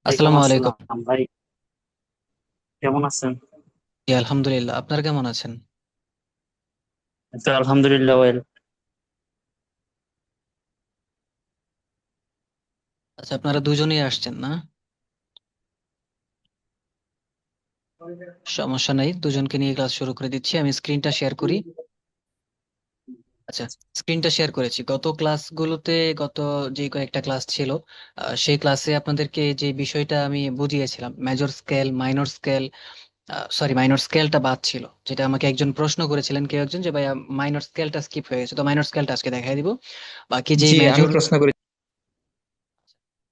ওয়ালাইকুম আসসালামু আলাইকুম। আসসালাম ভাই, কেমন আছেন? জি, আলহামদুলিল্লাহ। আপনারা কেমন আছেন? তো আলহামদুলিল্লাহ ওয়েল। আচ্ছা, আপনারা দুজনেই আসছেন না? সমস্যা নাই, দুজনকে নিয়ে ক্লাস শুরু করে দিচ্ছি। আমি স্ক্রিনটা শেয়ার করি। আচ্ছা, স্ক্রিনটা শেয়ার করেছি। গত ক্লাসগুলোতে, গত যে কয়েকটা ক্লাস ছিল, সেই ক্লাসে আপনাদেরকে যে বিষয়টা আমি বুঝিয়েছিলাম, major scale, minor scale, sorry minor স্কেলটা বাদ ছিল, যেটা আমাকে একজন প্রশ্ন করেছিলেন, কেউ একজন, যে ভাইয়া মাইনর স্কেলটা স্কিপ হয়ে গেছে। তো মাইনর স্কেলটা আজকে দেখাই দিব। বাকি যে জি, আমি মেজর, প্রশ্ন করি।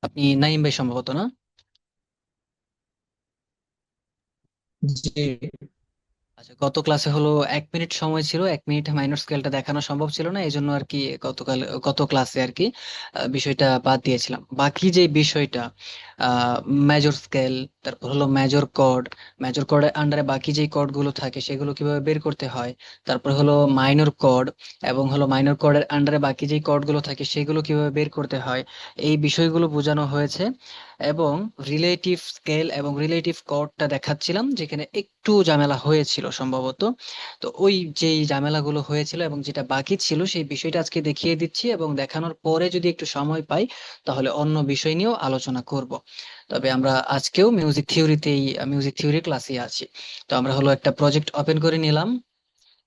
আপনি নাইম ভাই সম্ভবত, না? জি, আচ্ছা, গত ক্লাসে হলো 1 মিনিট সময় ছিল, 1 মিনিট মাইনর স্কেলটা দেখানো সম্ভব ছিল না, এই জন্য আর কি গত ক্লাসে আর কি বিষয়টা বাদ দিয়েছিলাম। বাকি যে বিষয়টা, মেজর স্কেল, তারপর হলো মেজর কর্ড, মেজর কর্ডের আন্ডারে বাকি যে কর্ড গুলো থাকে সেগুলো কিভাবে বের করতে হয়, তারপর হলো মাইনর কর্ড, এবং হলো মাইনর কর্ডের আন্ডারে বাকি যে কর্ড গুলো থাকে সেগুলো কিভাবে বের করতে হয়, এই বিষয়গুলো বোঝানো হয়েছে। এবং রিলেটিভ স্কেল এবং রিলেটিভ কর্ডটা দেখাচ্ছিলাম, যেখানে একটু ঝামেলা হয়েছিল সম্ভবত। তো ওই যেই ঝামেলাগুলো হয়েছিল এবং যেটা বাকি ছিল সেই বিষয়টা আজকে দেখিয়ে দিচ্ছি, এবং দেখানোর পরে যদি একটু সময় পাই তাহলে অন্য বিষয় নিয়েও আলোচনা করব। তবে আমরা আজকেও মিউজিক থিওরি ক্লাসে আছি। তো আমরা হলো একটা প্রজেক্ট ওপেন করে নিলাম।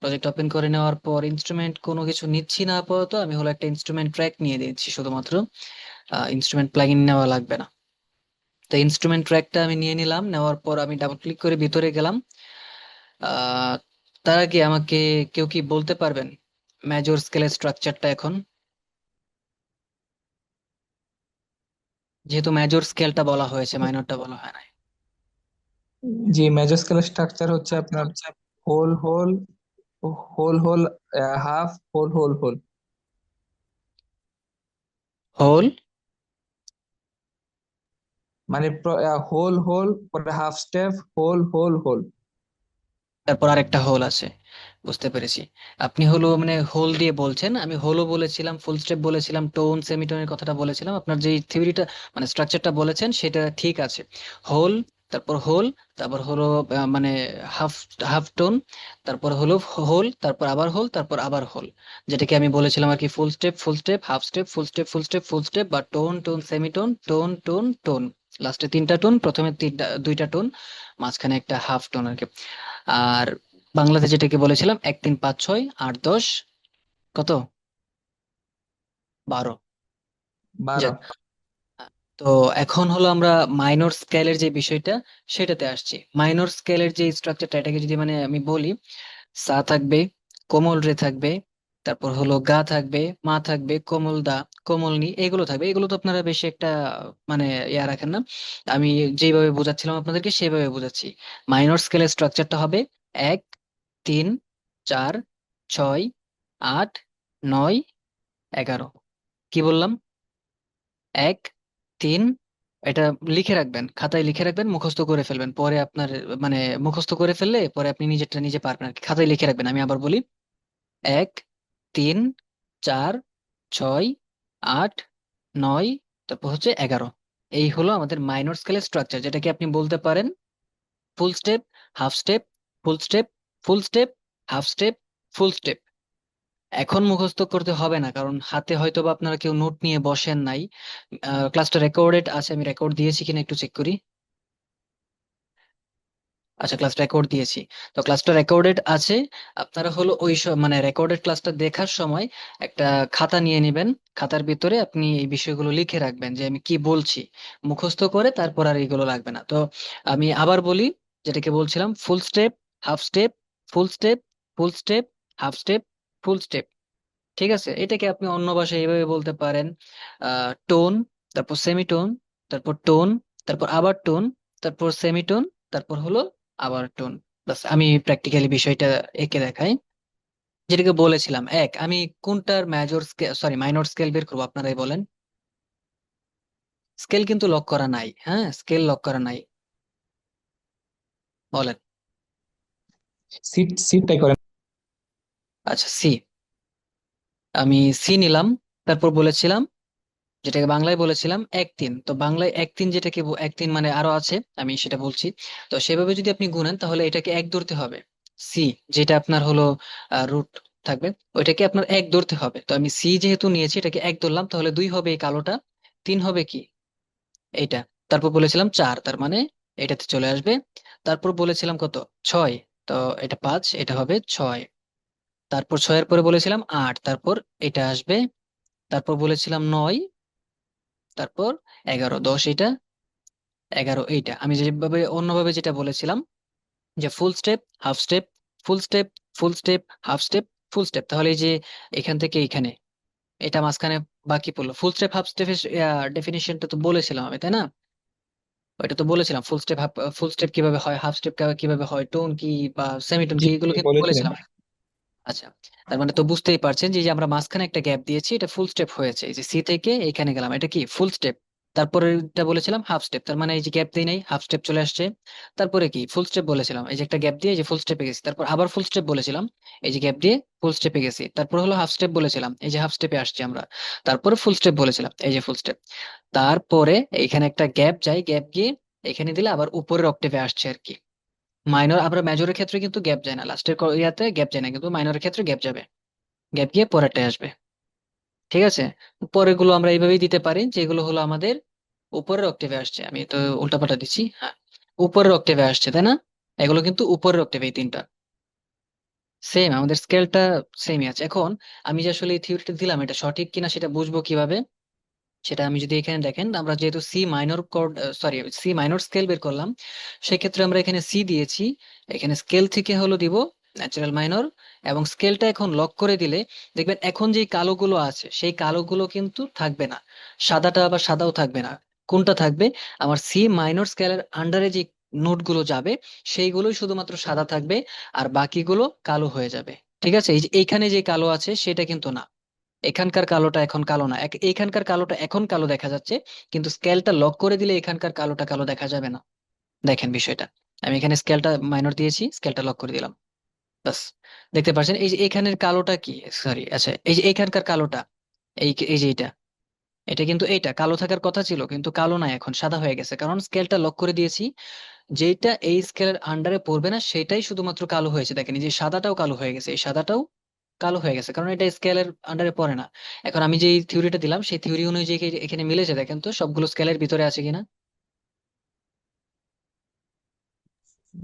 প্রজেক্ট ওপেন করে নেওয়ার পর ইনস্ট্রুমেন্ট কোনো কিছু নিচ্ছি না আপাতত, আমি হলো একটা ইনস্ট্রুমেন্ট ট্র্যাক নিয়ে দিচ্ছি শুধুমাত্র। ইনস্ট্রুমেন্ট প্লাগইন নেওয়া লাগবে না। তো ইনস্ট্রুমেন্ট ট্র্যাকটা আমি নিয়ে নিলাম, নেওয়ার পর আমি ডাবল ক্লিক করে ভিতরে গেলাম। আহ তার আগে আমাকে কেউ কি বলতে পারবেন মেজর স্কেলের স্ট্রাকচারটা এখন, যেহেতু মেজর স্কেলটা বলা হয়েছে, মাইনরটা বলা হয় না? জি, মেজর স্কেলের স্ট্রাকচার হচ্ছে আপনার whole whole, whole whole, half, whole whole whole. Whole, মানে হোল হোল, পরে half step, whole whole whole. তারপর আরেকটা হোল আছে, বুঝতে পেরেছি। আপনি হলো মানে হোল দিয়ে বলছেন, আমি হোলও বলেছিলাম, ফুল স্টেপ বলেছিলাম, টোন সেমিটোনের কথাটা বলেছিলাম। আপনার যে থিওরিটা মানে স্ট্রাকচারটা বলেছেন সেটা ঠিক আছে। হোল, তারপর হোল, তারপর হলো মানে হাফ হাফ টোন, তারপর হলো হোল, তারপর আবার হোল, তারপর আবার হোল, যেটাকে আমি বলেছিলাম আর কি full step, full step, half step, full step, full step, full step, বা tone tone semitone, tone tone tone. লাস্টে তিনটা টোন, প্রথমে দুইটা টোন, মাঝখানে একটা হাফ টোন আর কি। আর বাংলাতে যেটাকে বলেছিলাম 1 3 5 6 8 10, কত, 12। 12। যাক, তো এখন হলো আমরা মাইনর স্কেলের যে বিষয়টা সেটাতে আসছি। মাইনর স্কেলের যে স্ট্রাকচারটা, এটাকে যদি মানে আমি বলি, সা থাকবে, কোমল রে থাকবে, তারপর হলো গা থাকবে, মা থাকবে, কোমল দা, কোমল নি, এগুলো থাকবে। এগুলো তো আপনারা বেশি একটা মানে ইয়া রাখেন না। আমি যেভাবে বোঝাচ্ছিলাম আপনাদেরকে সেভাবে বোঝাচ্ছি। মাইনর স্কেলের স্ট্রাকচারটা হবে 1 3 4 6 8 9 11। কি বললাম? 1 3, এটা লিখে রাখবেন, খাতায় লিখে রাখবেন, মুখস্থ করে ফেলবেন পরে আপনার, মানে মুখস্থ করে ফেললে পরে আপনি নিজেরটা নিজে পারবেন আর কি। খাতায় লিখে রাখবেন, আমি আবার বলি, 1 3 4 6 8 9, তারপর হচ্ছে 11। এই হলো আমাদের মাইনর স্কেলের স্ট্রাকচার, যেটাকে আপনি বলতে পারেন ফুল step, half step, full step, full step, half step, full step. এখন মুখস্থ করতে হবে না, কারণ হাতে হয়তো বা আপনারা কেউ নোট নিয়ে বসেন নাই। ক্লাসটা রেকর্ডেড আছে, আমি রেকর্ড দিয়েছি কিনা একটু চেক করি। আচ্ছা, ক্লাস রেকর্ড দিয়েছি। তো ক্লাসটা রেকর্ডেড আছে। আপনারা হলো মানে রেকর্ডেড ক্লাসটা দেখার সময় একটা খাতা নিয়ে নেবেন। খাতার ভিতরে আপনি এই বিষয়গুলো লিখে রাখবেন যে আমি কি বলছি, মুখস্থ করে তারপর আর এগুলো লাগবে না। তো আমি আবার বলি, যেটাকে বলছিলাম ফুল step, half step, full step, full step, half step, full step. ঠিক আছে, এটাকে আপনি অন্য ভাষায় এইভাবে বলতে পারেন, টোন, তারপর সেমিটোন, তারপর টোন, তারপর আবার টোন, তারপর সেমিটোন, তারপর হলো আবার টোন। বাস, আমি প্র্যাকটিক্যালি বিষয়টা এঁকে দেখাই। যেটাকে বলেছিলাম, আমি কোনটার major scale, sorry minor scale বের করবো, আপনারাই বলেন। স্কেল কিন্তু লক করা নাই, হ্যাঁ, স্কেল লক করা নাই, বলেন। সিটটাই করেন। আচ্ছা, সি, আমি সি নিলাম। তারপর বলেছিলাম যেটাকে বাংলায় বলেছিলাম 1/3। তো বাংলায় 1/3 যেটাকে 1/3 মানে আরো আছে, আমি সেটা বলছি। তো সেভাবে যদি আপনি গুনেন তাহলে এটাকে এক ধরতে হবে। সি, যেটা আপনার হলো রুট থাকবে, ওইটাকে আপনার এক ধরতে হবে। তো আমি সি যেহেতু নিয়েছি, এটাকে এক ধরলাম, তাহলে 2 হবে এই কালোটা, 3 হবে কি এইটা। তারপর বলেছিলাম 4, তার মানে এটাতে চলে আসবে। তারপর বলেছিলাম কত, 6। তো এটা 5, এটা হবে 6। তারপর 6-এর পরে বলেছিলাম 8, তারপর এটা আসবে। তারপর বলেছিলাম 9, তারপর 11, 10 এটা, 11 এইটা। আমি যেভাবে অন্যভাবে যেটা বলেছিলাম যে full step, half step, full step, full step, half step, full step, তাহলে এই যে এখান থেকে এখানে এটা মাঝখানে বাকি পড়লো। ফুল স্টেপ হাফ স্টেপের ডেফিনিশনটা তো বলেছিলাম আমি, তাই না? ওইটা তো বলেছিলাম ফুল স্টেপ, হাফ ফুল স্টেপ কিভাবে হয়, হাফ স্টেপ কিভাবে হয়, টোন কি বা সেমিটোন জি কি, এগুলো জি, কিন্তু বলেছিলেন। বলেছিলাম। আচ্ছা, তার মানে তো বুঝতেই পারছেন যে এই যে আমরা মাঝখানে একটা গ্যাপ দিয়েছি, এটা ফুল স্টেপ হয়েছে। এই যে সি থেকে এখানে গেলাম, এটা কি ফুল স্টেপ। তারপরে এটা বলেছিলাম হাফ স্টেপ, তার মানে এই যে গ্যাপ দিই নাই, হাফ স্টেপ চলে আসছে। তারপরে কি ফুল স্টেপ বলেছিলাম, এই যে একটা গ্যাপ দিয়ে এই যে ফুল স্টেপে গেছি, তারপর আবার ফুল স্টেপ বলেছিলাম, এই যে গ্যাপ দিয়ে ফুল স্টেপে গেছি। তারপর হলো হাফ স্টেপ বলেছিলাম, এই যে হাফ স্টেপে আসছি আমরা। তারপরে ফুল স্টেপ বলেছিলাম, এই যে ফুল স্টেপ। তারপরে এখানে একটা গ্যাপ যায়, গ্যাপ গিয়ে এখানে দিলে আবার উপরের অক্টেভে আসছে আর কি। মাইনর, আমরা মেজরের ক্ষেত্রে কিন্তু গ্যাপ যায় না, লাস্টের ইয়াতে গ্যাপ যায় না, কিন্তু মাইনরের ক্ষেত্রে গ্যাপ যাবে, গ্যাপ গিয়ে পরেরটায় আসবে। ঠিক আছে? পরেরগুলো আমরা এইভাবেই দিতে পারি, যেগুলো হলো আমাদের উপরের অক্টেভে আসছে। আমি তো উল্টাপাল্টা দিচ্ছি, হ্যাঁ, উপরের অক্টেভে আসছে, তাই না? এগুলো কিন্তু উপরের অক্টেভে, এই তিনটা সেম, আমাদের স্কেলটা সেমই আছে। এখন আমি যে আসলে এই থিওরিটা দিলাম, এটা সঠিক কিনা সেটা বুঝবো কিভাবে? সেটা আমি যদি এখানে দেখেন, আমরা যেহেতু C minor chord, sorry, C minor scale বের করলাম, সেক্ষেত্রে আমরা এখানে সি দিয়েছি, এখানে স্কেল থেকে হলো দিব ন্যাচারাল মাইনর। এবং স্কেলটা এখন লক করে দিলে দেখবেন এখন যে কালোগুলো আছে সেই কালোগুলো কিন্তু থাকবে না, সাদাটা আবার সাদাও থাকবে না। কোনটা থাকবে? আমার সি মাইনর স্কেলের আন্ডারে যে নোটগুলো যাবে সেইগুলোই শুধুমাত্র সাদা থাকবে, আর বাকিগুলো কালো হয়ে যাবে। ঠিক আছে? এই যে এইখানে যে কালো আছে সেটা কিন্তু না, এখানকার কালোটা এখন কালো না, এখানকার কালোটা এখন কালো দেখা যাচ্ছে, কিন্তু স্কেলটা লক করে দিলে এখানকার কালোটা কালো দেখা যাবে না। দেখেন বিষয়টা, আমি এখানে স্কেলটা মাইনর দিয়েছি, স্কেলটা লক করে দিলাম, বাস। দেখতে পাচ্ছেন এই যে এখানের কালোটা কি, সরি, আচ্ছা, এই যে এখানকার কালোটা, এই যে এটা, এটা কিন্তু এইটা কালো থাকার কথা ছিল, কিন্তু কালো না, এখন সাদা হয়ে গেছে, কারণ স্কেলটা লক করে দিয়েছি। যেটা এই স্কেলের আন্ডারে পড়বে না সেটাই শুধুমাত্র কালো হয়েছে। দেখেন এই যে সাদাটাও কালো হয়ে গেছে, এই সাদাটাও কালো হয়ে গেছে, কারণ এটা স্কেলের আন্ডারে পড়ে না। এখন আমি যে থিওরিটা দিলাম সেই থিওরি অনুযায়ী কি এখানে মিলেছে? দেখেন তো সবগুলো স্কেলের ভিতরে আছে কিনা।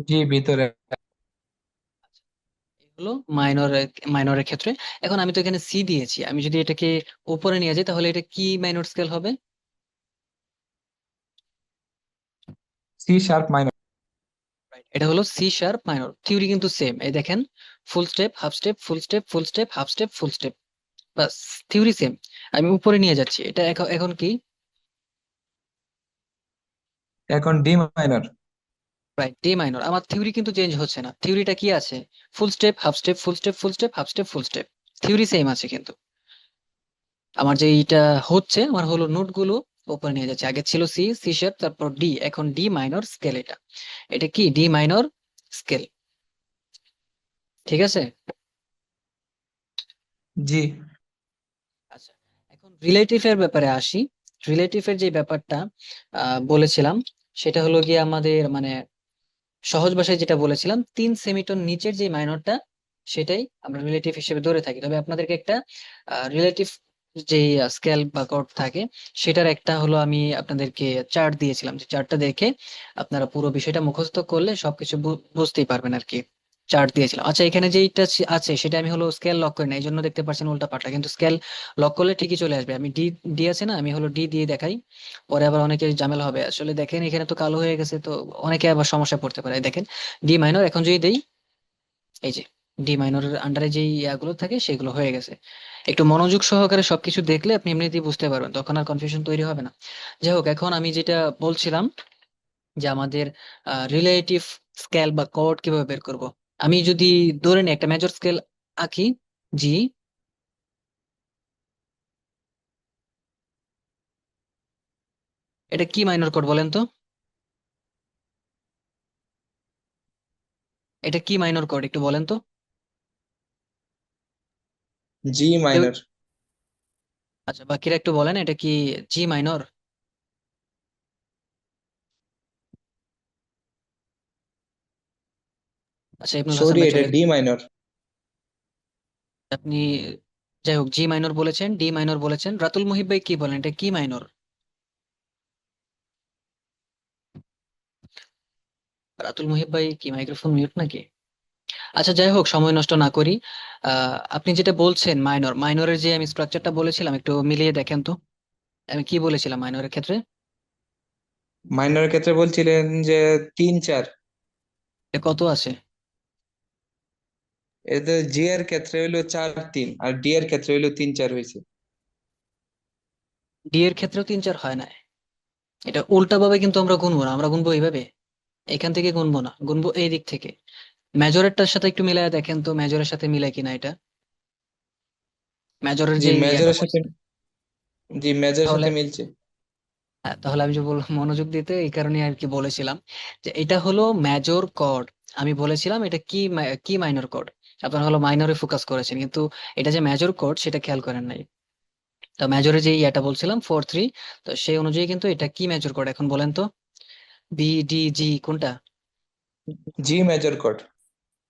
জি, ভিতরে। এই হলো মাইনরের ক্ষেত্রে। এখন আমি তো এখানে সি দিয়েছি, আমি যদি এটাকে উপরে নিয়ে যাই তাহলে এটা কি মাইনর স্কেল হবে? C sharp minor. Right, এটা হলো সি শার্প মাইনর। থিওরি কিন্তু সেম, এই দেখেন, full step, half step, full step, full step, half step, full step, বাস, থিওরি সেম। আমি উপরে নিয়ে যাচ্ছি, এটা এখন এখন কি? এখন D minor. Right, D minor. আমার থিওরি কিন্তু চেঞ্জ হচ্ছে না, থিওরিটা কি আছে? Full step, half step, full step, full step, half step, full step, theory same আছে, কিন্তু আমার যে এইটা হচ্ছে, আমার হলো নোট গুলো উপরে নিয়ে যাচ্ছে। আগে ছিল সি, সি শার্প, তারপর ডি, এখন ডি মাইনর স্কেল। এটা এটা কি ডি মাইনর স্কেল। ঠিক আছে? জি আচ্ছা, এখন রিলেটিভ এর ব্যাপারে আসি। রিলেটিভ এর যে ব্যাপারটা বলেছিলাম, সেটা হলো গিয়ে আমাদের মানে সহজ ভাষায় যেটা বলেছিলাম, 3 সেমিটোন নিচের যে মাইনরটা সেটাই আমরা রিলেটিভ হিসেবে ধরে থাকি। তবে আপনাদেরকে একটা রিলেটিভ যে স্কেল বা কর্ড থাকে সেটার একটা হলো আমি আপনাদেরকে চার্ট দিয়েছিলাম, যে চার্টটা দেখে আপনারা পুরো বিষয়টা মুখস্থ করলে সবকিছু বুঝতেই পারবেন আর কি। চার্ট দিয়েছিলাম। আচ্ছা, এখানে যেইটা আছে সেটা আমি হলো স্কেল লক করি না, এই জন্য দেখতে পাচ্ছেন উল্টা পাল্টা, কিন্তু স্কেল লক করলে ঠিকই চলে আসবে। আমি ডি, ডি আছে না, আমি হলো ডি দিয়ে দেখাই, পরে আবার অনেকের ঝামেলা হবে। আসলে দেখেন এখানে তো কালো হয়ে গেছে, তো অনেকে আবার সমস্যা পড়তে পারে। দেখেন ডি মাইনর এখন যদি দেই, এই যে ডি মাইনরের আন্ডারে যে ইয়াগুলো থাকে সেগুলো হয়ে গেছে। একটু মনোযোগ সহকারে সবকিছু দেখলে আপনি এমনিতেই বুঝতে পারবেন, তখন আর কনফিউশন তৈরি হবে না। যাই হোক, এখন আমি যেটা বলছিলাম যে আমাদের রিলেটিভ স্কেল বা কর্ড কিভাবে বের করব। আমি যদি ধরে নিই একটা মেজর স্কেল আঁকি, জি, এটা কি মাইনর কর্ড বলেন তো? এটা কি মাইনর কর্ড একটু বলেন তো? জি কেউ, মাইনর। আচ্ছা, বাকিরা একটু বলেন, এটা কি জি মাইনর? আচ্ছা, ইবনুল হাসান সরি, ভাই এটা চলে, ডি মাইনর। আপনি যাই হোক জি মাইনর বলেছেন, ডি মাইনর বলেছেন। রাতুল মুহিব ভাই কি বলেন, এটা কি মাইনর? রাতুল মুহিব ভাই কি মাইক্রোফোন মিউট নাকি? আচ্ছা, যাই হোক সময় নষ্ট না করি। আপনি যেটা বলছেন মাইনর, মাইনরের যে আমি স্ট্রাকচারটা বলেছিলাম একটু মিলিয়ে দেখেন তো। আমি কি বলেছিলাম মাইনরের ক্ষেত্রে? মাইনরের ক্ষেত্রে বলছিলেন যে 3 4। এটা কত আছে? এতে জি এর ক্ষেত্রে হইলো 4 3, আর ডি এর ক্ষেত্রে হইলো 3 4 হয়েছে। ডি এর ক্ষেত্রেও 3 4 হয় না। এটা উল্টা ভাবে কিন্তু আমরা গুনবো না, আমরা গুনবো এইভাবে, এখান থেকে গুনবো না, গুনবো এই দিক থেকে। মেজরেরটার সাথে একটু মিলায় দেখেন তো, মেজরের সাথে মিলায় কিনা এটা, মেজরের জি যে ইয়াটা মেজরের সাথে, বলছে। জি মেজরের তাহলে সাথে মিলছে। হ্যাঁ, তাহলে আমি যে মনোযোগ দিতে এই কারণে আর কি বলেছিলাম যে এটা হলো মেজর কর্ড। আমি বলেছিলাম এটা কি কি মাইনর কর্ড। আপনারা হলো মাইনরে ফোকাস করেছেন, কিন্তু এটা যে মেজর কর্ড সেটা খেয়াল করেন নাই। তো মেজরে যে ইয়াটা বলছিলাম 4 3, তো সেই অনুযায়ী কিন্তু এটা কি মেজর কর্ড এখন বলেন তো, বি ডি জি কোনটা? জি মেজর কর্ড।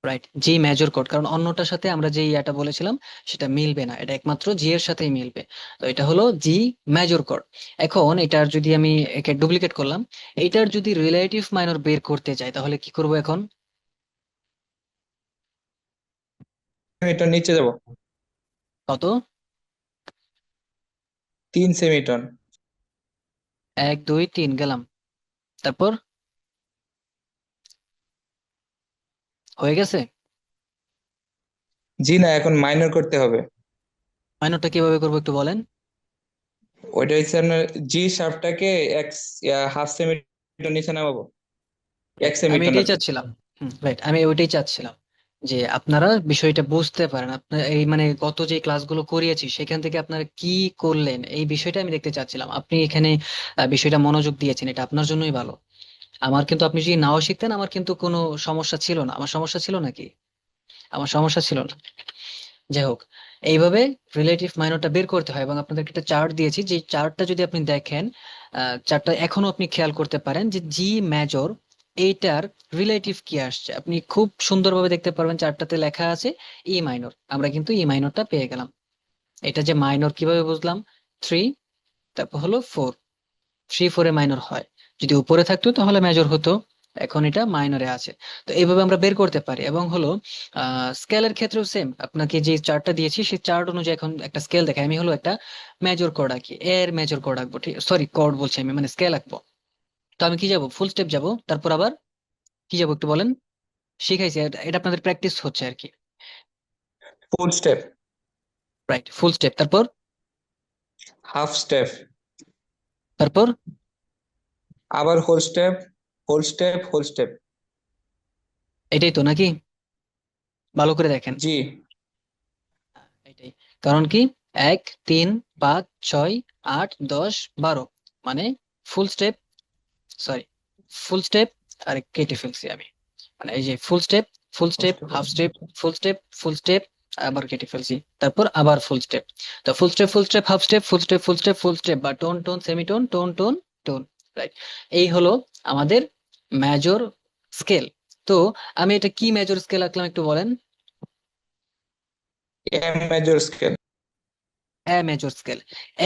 রাইট, জি মেজর কোড, কারণ অন্যটার সাথে আমরা যে ইয়াটা বলেছিলাম সেটা মিলবে না, এটা একমাত্র জি এর সাথেই মিলবে। তো এটা হলো জি মেজর কোড। এখন এটার যদি আমি একে ডুপ্লিকেট করলাম, এটার যদি রিলেটিভ মাইনর বের করতে চাই তাহলে কি করব এখন? এটা নিচে যাব। কত? 3 সেমিটন। 1 2 3 গেলাম, তারপর হয়ে গেছে। জি না, এখন মাইনর করতে হবে। মাইনরটা কিভাবে করবো একটু বলেন। ওইটা হচ্ছে আপনার জি শার্পটাকে এক হাফ সেমিটর নিচে নামাবো। এক রাইট, আমি সেমিটন এটাই আর কি। চাচ্ছিলাম। রাইট, আমি ওইটাই চাচ্ছিলাম যে আপনারা বিষয়টা বুঝতে পারেন। আপনার এই মানে গত যে ক্লাসগুলো করিয়েছি সেখান থেকে আপনারা কি করলেন এই বিষয়টা আমি দেখতে চাচ্ছিলাম। আপনি এখানে বিষয়টা মনোযোগ দিয়েছেন, এটা আপনার জন্যই ভালো। আমার কিন্তু আপনি যদি নাও শিখতেন আমার কিন্তু কোনো সমস্যা ছিল না। আমার সমস্যা ছিল নাকি? আমার সমস্যা ছিল না। যাই হোক, এইভাবে রিলেটিভ মাইনরটা বের করতে হয়, এবং আপনাদেরকে একটা চার্ট দিয়েছি, যে চার্টটা যদি আপনি দেখেন, চার্টটা এখনো আপনি খেয়াল করতে পারেন যে জি মেজর এইটার রিলেটিভ কি আসছে, আপনি খুব সুন্দরভাবে দেখতে পারবেন চার্টটাতে লেখা আছে ই মাইনর। আমরা কিন্তু ই মাইনরটা পেয়ে গেলাম। এটা যে মাইনর কিভাবে বুঝলাম? 3, তারপর হলো 4, 3 4 এ মাইনর হয়। যদি উপরে থাকতো তাহলে মেজর হতো, এখন এটা মাইনরে আছে। তো এইভাবে আমরা বের করতে পারি। এবং হলো স্কেলের ক্ষেত্রেও সেম, আপনাকে যে চার্টটা দিয়েছি সেই চার্ট অনুযায়ী এখন একটা স্কেল দেখাই। আমি হলো একটা মেজর কোড আঁকি, এর মেজর কোড আঁকবো, ঠিক সরি কোড বলছি আমি, মানে স্কেল আঁকবো। তো আমি কি যাব, ফুল স্টেপ যাব, তারপর আবার কি যাব একটু বলেন। শিখাইছি, এটা এটা আপনাদের প্র্যাকটিস হচ্ছে আর কি। Full step, right, full step, তারপর হাফ স্টেপ, তারপর আবার whole step, whole step, whole step. এটাই তো নাকি? ভালো করে দেখেন। জি। এটাই, কারণ কি 1 3 5 6 8 10 12, মানে full step, sorry full step, আর কেটে ফেলছি আমি, মানে এই যে full step, full step, half step, full step, full step, আবার কেটে ফেলছি, তারপর আবার ফুল স্টেপ। তো full step, full step, half step, full step, full step, full step, বা tone tone semitone, tone tone tone. Right, এই হলো আমাদের মেজর স্কেল। তো আমি এটা কি মেজর স্কেল আঁকলাম একটু বলেন। A major scale. A major scale,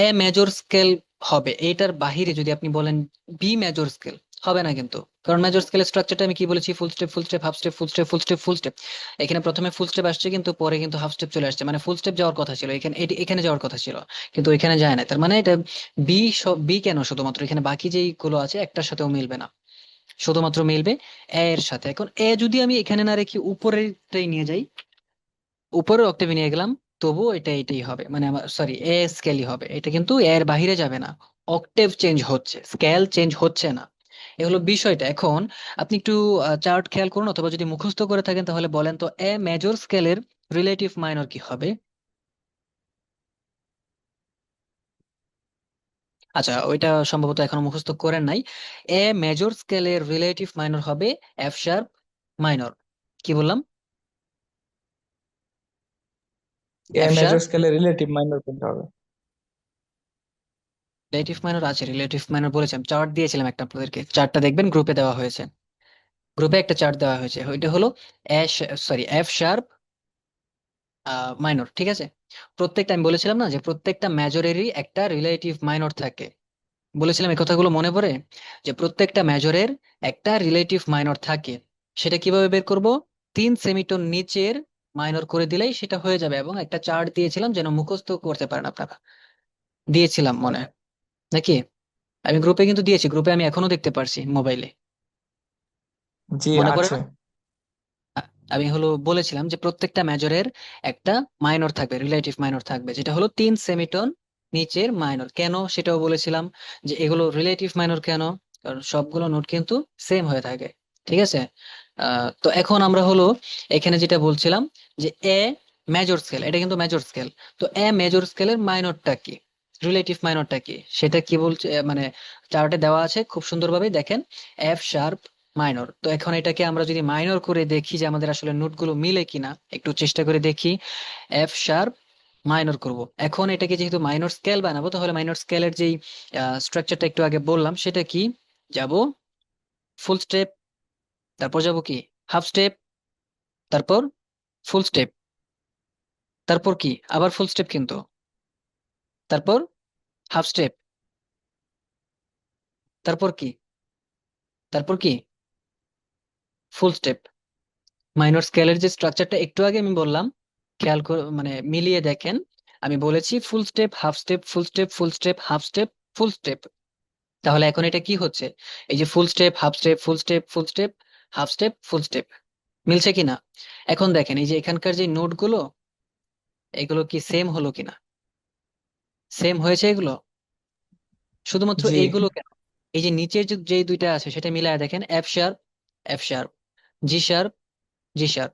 a major scale হবে। এইটার বাহিরে যদি আপনি বলেন বি মেজর স্কেল, হবে না কিন্তু। কারণ মেজর স্কেলের স্ট্রাকচারটা আমি কি বলেছি, ফুল step, full step, half step, full step, full step, full step. এখানে প্রথমে ফুল স্টেপ আসছে কিন্তু পরে কিন্তু হাফ স্টেপ চলে আসছে, মানে ফুল স্টেপ যাওয়ার কথা ছিল এখানে, এখানে যাওয়ার কথা ছিল কিন্তু এখানে যায় না। তার মানে এটা বি, সব বি কেন, শুধুমাত্র এখানে বাকি যেই গুলো আছে একটার সাথেও মিলবে না, শুধুমাত্র মিলবে এ এর সাথে। এখন এ যদি আমি এখানে না রেখে উপরেরটাই নিয়ে যাই, উপরের অক্টেভে নিয়ে গেলাম, তবুও এটা এটাই হবে, মানে আমার সরি এ স্কেলই হবে, এটা কিন্তু এর বাইরে যাবে না। অক্টেভ চেঞ্জ হচ্ছে, স্কেল চেঞ্জ হচ্ছে না, এ হলো বিষয়টা। এখন আপনি একটু চার্ট খেয়াল করুন, অথবা যদি মুখস্থ করে থাকেন তাহলে বলেন তো এ মেজর স্কেলের রিলেটিভ মাইনর কি হবে? আচ্ছা, ওইটা সম্ভবত এখনো মুখস্থ করেন নাই। এ মেজর স্কেলের রিলেটিভ মাইনর হবে এফ শার্প মাইনর। কি বললাম? এ এফ মেজর শার্প, স্কেলে রিলেটিভ মাইনর কোনটা হবে? রিলেটিভ মাইনর আছে, রিলেটিভ মাইনর বলেছিলাম, চার্ট দিয়েছিলাম একটা আপনাদেরকে, চার্টটা দেখবেন গ্রুপে দেওয়া হয়েছে, গ্রুপে একটা চার্ট দেওয়া হয়েছে, ওইটা হলো এফ শার্প মাইনর, ঠিক আছে। প্রত্যেকটা আমি বলেছিলাম না যে প্রত্যেকটা মেজরেরই একটা রিলেটিভ মাইনর থাকে, বলেছিলাম এই কথাগুলো মনে পড়ে, যে প্রত্যেকটা মেজরের একটা রিলেটিভ মাইনর থাকে। সেটা কিভাবে বের করব? 3 সেমিটোন নিচের মাইনর করে দিলেই সেটা হয়ে যাবে, এবং একটা চার্ট দিয়েছিলাম যেন মুখস্থ করতে পারেন আপনারা, দিয়েছিলাম মনে হয়, নাকি? আমি গ্রুপে কিন্তু দিয়েছি, গ্রুপে আমি এখনো দেখতে পারছি মোবাইলে, জি মনে পড়ে আছে। না? আমি হলো বলেছিলাম যে প্রত্যেকটা মেজরের একটা মাইনর থাকবে, রিলেটিভ মাইনর থাকবে, যেটা হলো 3 সেমিটোন নিচের মাইনর। কেন সেটাও বলেছিলাম, যে এগুলো রিলেটিভ মাইনর কেন, কারণ সবগুলো নোট কিন্তু সেম হয়ে থাকে, ঠিক আছে। তো এখন আমরা হলো এখানে যেটা বলছিলাম, যে এ মেজর স্কেল, এটা কিন্তু মেজর স্কেল, তো এ মেজর স্কেলের মাইনরটা কি, রিলেটিভ মাইনরটা কি, সেটা কি বলছে, মানে চার্টে দেওয়া আছে খুব সুন্দরভাবে দেখেন, এফ শার্প মাইনর। তো এখন এটাকে আমরা যদি মাইনর করে দেখি যে আমাদের আসলে নোটগুলো মিলে কিনা, একটু চেষ্টা করে দেখি। এফ শার্প মাইনর করব, এখন এটাকে যেহেতু মাইনর স্কেল বানাবো, তাহলে মাইনর স্কেলের যেই স্ট্রাকচারটা একটু আগে বললাম সেটা কি, যাব ফুল স্টেপ, তারপর যাব কি হাফ স্টেপ, তারপর ফুল স্টেপ, তারপর কি আবার ফুল স্টেপ কিন্তু, তারপর হাফ স্টেপ, তারপর কি, তারপর কি ফুল স্টেপ। মাইনর স্কেলের যে স্ট্রাকচারটা একটু আগে আমি বললাম, খেয়াল করে মানে মিলিয়ে দেখেন, আমি বলেছি ফুল step half step, full step full step half step, full step. তাহলে এখন এটা কি হচ্ছে, এই যে full step half step full step full step half step full step, মিলছে কিনা? এখন দেখেন এই যে এখানকার যে নোট গুলো, এগুলো কি সেম হলো কিনা, সেম হয়েছে এগুলো, শুধুমাত্র জি এইগুলো কেন, এই যে নিচের যে দুইটা আছে সেটা মিলায় দেখেন, এফ শার্প, জি শার্প, জি শার্প,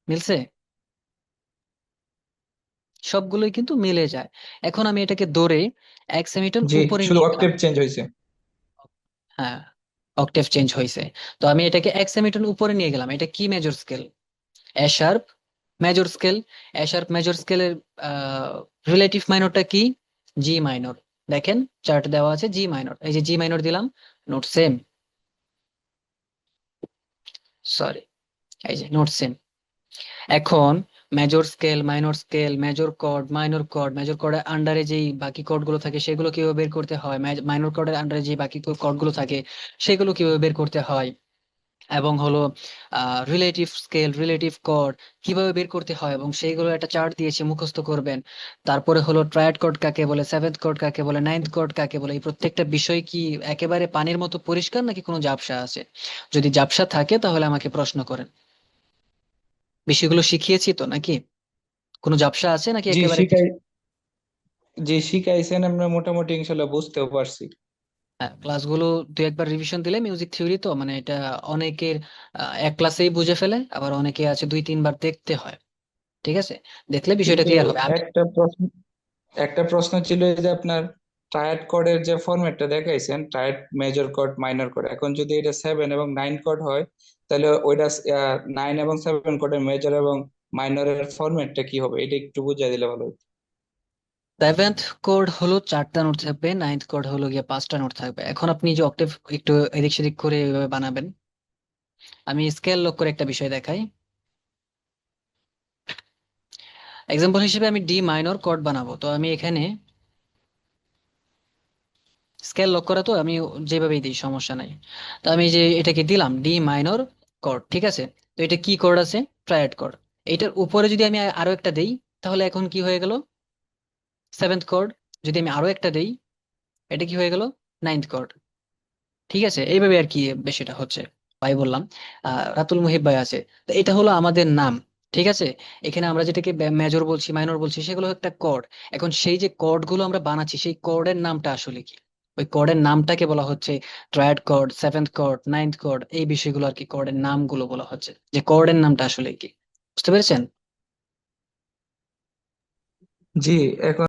মিলছে, সবগুলোই কিন্তু মিলে যায়। এখন আমি এটাকে ধরে 1 সেমিটন জি, উপরে শুধু নিয়ে গেলাম, অক্টেভ চেঞ্জ হয়েছে। হ্যাঁ, অক্টেভ চেঞ্জ হয়েছে। তো আমি এটাকে 1 সেমিটন উপরে নিয়ে গেলাম, এটা কি মেজর স্কেল, এ শার্প মেজর স্কেল। এ শার্প মেজর স্কেলের রিলেটিভ মাইনরটা কি, জি মাইনর। দেখেন চার্ট দেওয়া আছে জি মাইনর, এই যে জি মাইনর দিলাম, নোট সেম, সরি, এই যে নোট সেম। এখন major scale minor scale, major chord minor chord, major কর্ডের আন্ডারে যেই বাকি কর্ড গুলো থাকে সেগুলো কিভাবে বের করতে হয়, মাইনর কর্ডের আন্ডারে যে বাকি কর্ড গুলো থাকে সেগুলো কিভাবে বের করতে হয়, এবং হলো রিলেটিভ স্কেল রিলেটিভ কর্ড কিভাবে বের করতে হয়, এবং সেইগুলো একটা চার্ট দিয়েছে মুখস্থ করবেন। তারপরে হলো ট্রায়াড কর্ড কাকে বলে, সেভেন্থ কর্ড কাকে বলে, নাইন্থ কর্ড কাকে বলে, এই প্রত্যেকটা বিষয় কি একেবারে পানির মতো পরিষ্কার নাকি কোনো ঝাপসা আছে? যদি ঝাপসা থাকে তাহলে আমাকে প্রশ্ন করেন। বিষয়গুলো শিখিয়েছি তো নাকি, কোনো ঝাপসা আছে নাকি জি একেবারে শিখাই, কিছু? জি শিখাইছেন, আমরা মোটামুটি ইনশাল্লাহ বুঝতেও পারছি। হ্যাঁ, ক্লাসগুলো দু একবার রিভিশন দিলে, মিউজিক থিওরি তো মানে এটা অনেকের এক ক্লাসেই বুঝে ফেলে, আবার অনেকে আছে 2-3 বার দেখতে হয়, ঠিক আছে, দেখলে বিষয়টা কিন্তু ক্লিয়ার হবে। আমি একটা প্রশ্ন, একটা প্রশ্ন ছিল এই যে আপনার ট্রায়াড কোডের যে ফরম্যাটটা দেখাইছেন, triad major code minor code, এখন যদি এটা 7 এবং 9 কোড হয়, তাহলে ওইটা 9 এবং 7 কোডের মেজর এবং মাইনরের ফরম্যাটটা কি হবে, এটা একটু বুঝিয়ে দিলে ভালো হতো। সেভেন্থ কোড হলো 4টা নোট থাকবে, নাইন্থ কোড হলো গিয়ে 5টা নোট থাকবে। এখন আপনি যে অক্টেভ একটু এদিক সেদিক করে এইভাবে বানাবেন, আমি স্কেল লক করে একটা বিষয় দেখাই। এক্সাম্পল হিসেবে আমি ডি মাইনর কর্ড বানাবো, তো আমি এখানে স্কেল লক করা, তো আমি যেভাবেই দিই সমস্যা নাই। তো আমি যে এটাকে দিলাম ডি মাইনর কর্ড, ঠিক আছে। তো এটা কি কর্ড আছে, ট্রায়াড কর্ড। এটার উপরে যদি আমি আরো একটা দেই, তাহলে এখন কি হয়ে গেল, সেভেন্থ কর্ড। যদি আমি আরো একটা দেই, এটা কি হয়ে গেল, নাইন্থ কর্ড। ঠিক আছে, এইভাবে আর কি বিষয়টা হচ্ছে। ভাই বললাম, রাতুল মুহিব ভাই আছে, তো এটা হলো আমাদের নাম, ঠিক আছে। এখানে আমরা যেটাকে মেজর বলছি মাইনর বলছি সেগুলো একটা কোড। এখন সেই যে কোড গুলো আমরা বানাচ্ছি সেই কোডের নামটা আসলে কি, ওই কোডের নামটাকে বলা হচ্ছে triad code, seventh code, ninth code, এই বিষয়গুলো আর কি কোডের নামগুলো বলা হচ্ছে, যে কোডের নামটা আসলে কি, বুঝতে পেরেছেন? জি এখন